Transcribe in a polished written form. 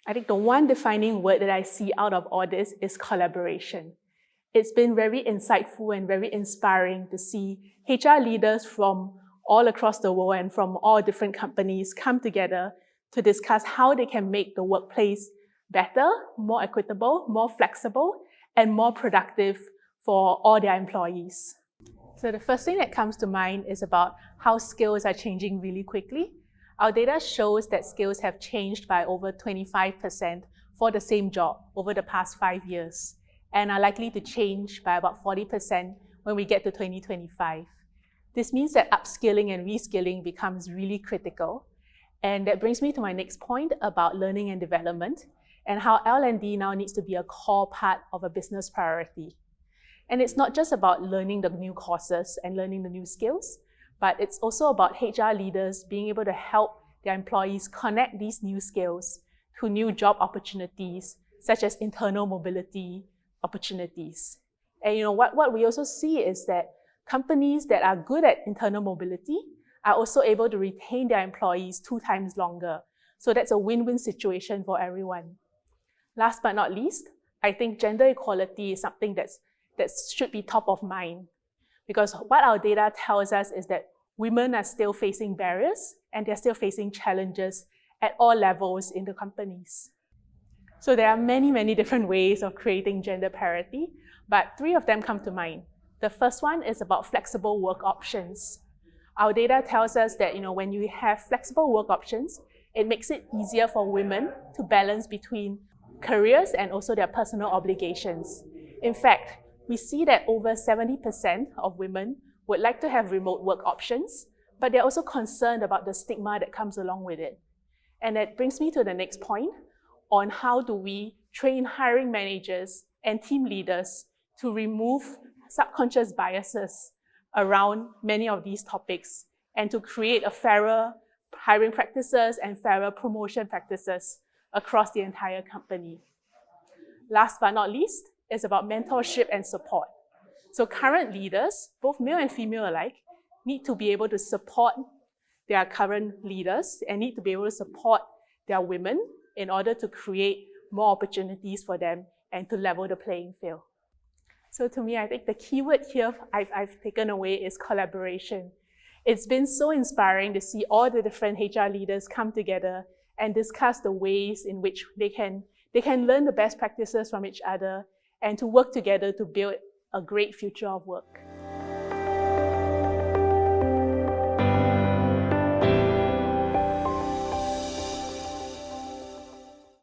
I think the one defining word that I see out of all this is collaboration. It's been very insightful and very inspiring to see HR leaders from all across the world and from all different companies come together to discuss how they can make the workplace better, more equitable, more flexible, and more productive for all their employees. So the first thing that comes to mind is about how skills are changing really quickly. Our data shows that skills have changed by over 25% for the same job over the past 5 years and are likely to change by about 40% when we get to 2025. This means that upskilling and reskilling becomes really critical. And that brings me to my next point about learning and development and how L&D now needs to be a core part of a business priority. And it's not just about learning the new courses and learning the new skills, but it's also about HR leaders being able to help their employees connect these new skills to new job opportunities, such as internal mobility opportunities. And what we also see is that companies that are good at internal mobility are also able to retain their employees 2 times longer. So that's a win-win situation for everyone. Last but not least, I think gender equality is something that should be top of mind, because what our data tells us is that women are still facing barriers and they're still facing challenges at all levels in the companies. So there are many, many different ways of creating gender parity, but 3 of them come to mind. The first one is about flexible work options. Our data tells us that when you have flexible work options, it makes it easier for women to balance between careers and also their personal obligations. In fact, we see that over 70% of women would like to have remote work options, but they're also concerned about the stigma that comes along with it. And that brings me to the next point on how do we train hiring managers and team leaders to remove subconscious biases around many of these topics and to create a fairer hiring practices and fairer promotion practices across the entire company. Last but not least is about mentorship and support. So current leaders, both male and female alike, need to be able to support their current leaders and need to be able to support their women in order to create more opportunities for them and to level the playing field. So to me, I think the key word here I've taken away is collaboration. It's been so inspiring to see all the different HR leaders come together and discuss the ways in which they can learn the best practices from each other and to work together to build a great future of work.